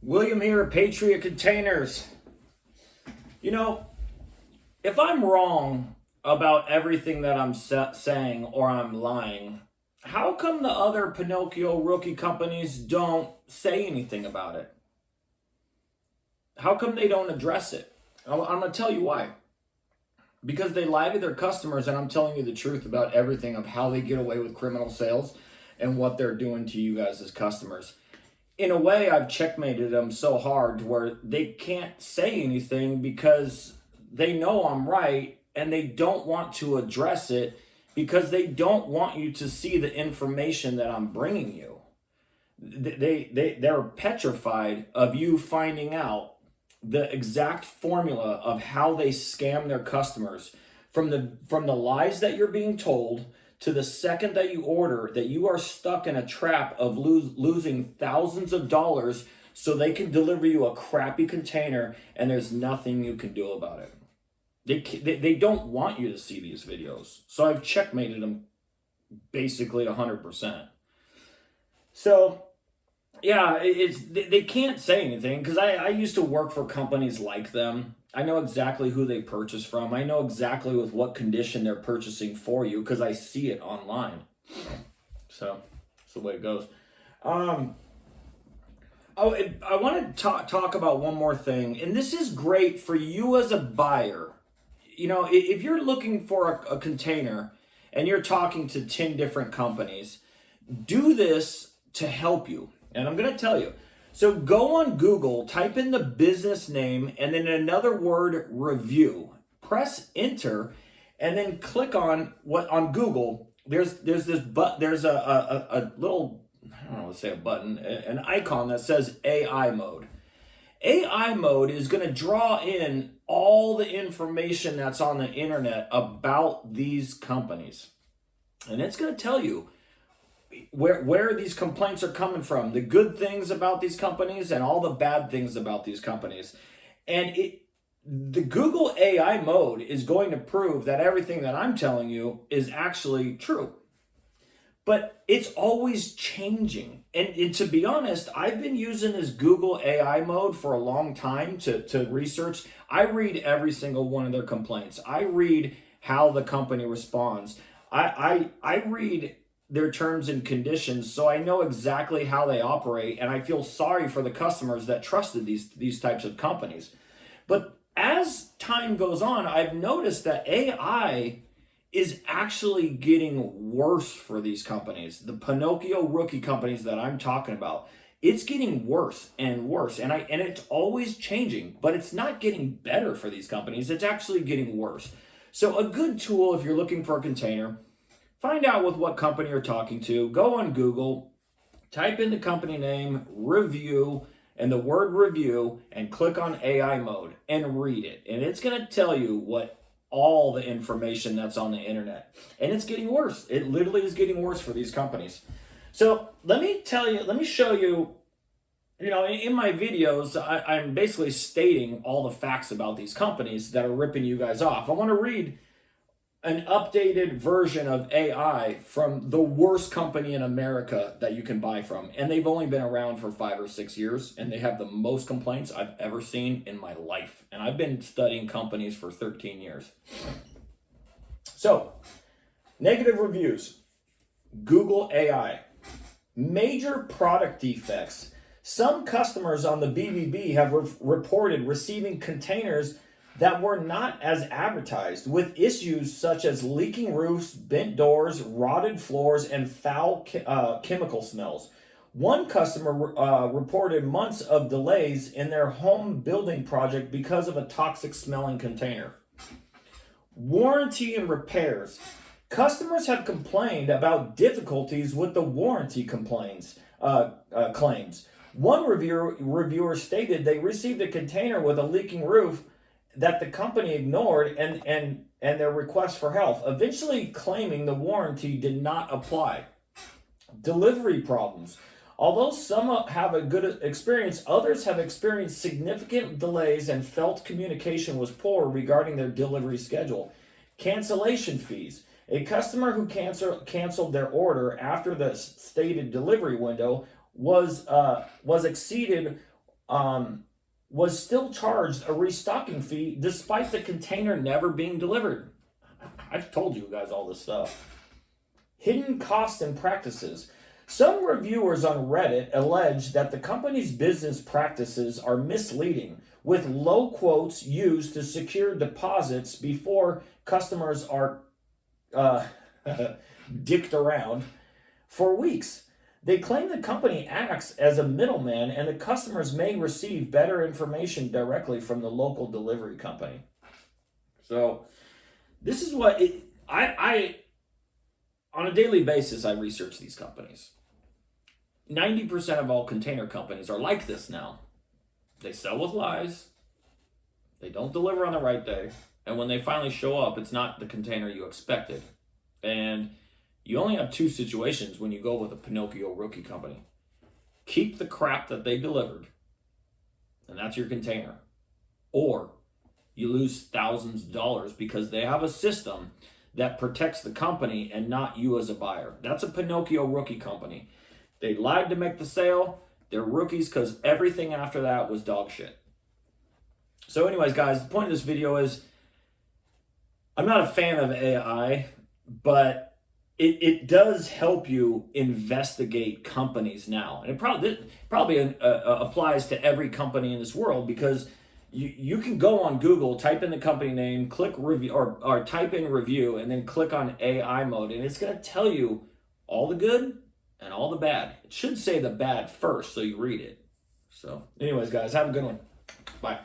William here at Patriot Containers. You know, if I'm wrong about everything that I'm saying or I'm lying, how come the other Pinocchio rookie companies don't say anything about it? How come they don't address it? I'm going to tell you why. Because they lie to their customers, and I'm telling you the truth about everything of how they get away with criminal sales and what they're doing to you guys as customers. In a way, I've checkmated them so hard where they can't say anything because they know I'm right and they don't want to address it because they don't want you to see the information that I'm bringing you. They're petrified of you finding out the exact formula of how they scam their customers from the lies that you're being told to the second that you order, that you are stuck in a trap of losing thousands of dollars so they can deliver you a crappy container and there's nothing you can do about it. They don't want you to see these videos. So I've checkmated them basically 100%. So yeah, they can't say anything because I used to work for companies like them. I know exactly who they purchase from. I know exactly with what condition they're purchasing for you because I see it online. So that's the way it goes. I want to talk about one more thing, and this is great for you as a buyer. You know, if you're looking for a container and you're talking to 10 different companies, do this to help you. And I'm going to tell you. So go on Google, type in the business name and then another word, review. Press enter and then click on on Google. There's a little, I don't know what to say, a button, an icon that says AI mode. AI mode is going to draw in all the information that's on the internet about these companies. And it's going to tell you where these complaints are coming from, the good things about these companies and all the bad things about these companies. And the Google AI mode is going to prove that everything that I'm telling you is actually true. But it's always changing. And to be honest, I've been using this Google AI mode for a long time to research. I read every single one of their complaints. I read how the company responds. I read their terms and conditions, so I know exactly how they operate, and I feel sorry for the customers that trusted these types of companies. But as time goes on, I've noticed that AI is actually getting worse for these companies. The Pinocchio rookie companies that I'm talking about, it's getting worse and worse, and it's always changing, but it's not getting better for these companies. It's actually getting worse. So a good tool if you're looking for a container, find out with what company you're talking to. Go on Google, type in the company name, review, and the word review, and click on AI mode and read it. And it's going to tell you what all the information that's on the internet. And it's getting worse. It literally is getting worse for these companies. So let me show you, in my videos, I'm basically stating all the facts about these companies that are ripping you guys off. I want to read an updated version of AI from the worst company in America that you can buy from. And they've only been around for 5 or 6 years, and they have the most complaints I've ever seen in my life. And I've been studying companies for 13 years. So, negative reviews. Google AI. Major product defects. Some customers on the BBB have reported receiving containers that were not as advertised, with issues such as leaking roofs, bent doors, rotted floors, and foul chemical smells. One customer reported months of delays in their home building project because of a toxic smelling container. Warranty and repairs. Customers have complained about difficulties with the warranty claims. One reviewer stated they received a container with a leaking roof that the company ignored and their request for help, eventually claiming the warranty did not apply. Delivery problems. Although some have a good experience, others have experienced significant delays and felt communication was poor regarding their delivery schedule. Cancellation fees. A customer who canceled their order after the stated delivery window was exceeded was still charged a restocking fee despite the container never being delivered. I've told you guys all this stuff. Hidden costs and practices. Some reviewers on Reddit allege that the company's business practices are misleading, with low quotes used to secure deposits before customers are dicked around for weeks. They claim the company acts as a middleman and the customers may receive better information directly from the local delivery company. So, this is what I on a daily basis, I research these companies. 90% of all container companies are like this now. They sell with lies, they don't deliver on the right day, and when they finally show up, it's not the container you expected. And you only have two situations when you go with a Pinocchio rookie company. Keep the crap that they delivered, and that's your container. Or you lose thousands of dollars because they have a system that protects the company and not you as a buyer. That's a Pinocchio rookie company. They lied to make the sale. They're rookies because everything after that was dog shit. So anyways, guys, the point of this video is I'm not a fan of AI, but it does help you investigate companies now. And it probably applies to every company in this world because you can go on Google, type in the company name, click review, or type in review, and then click on AI mode, and it's going to tell you all the good and all the bad. It should say the bad first, so you read it. So anyways, guys, have a good one. Bye.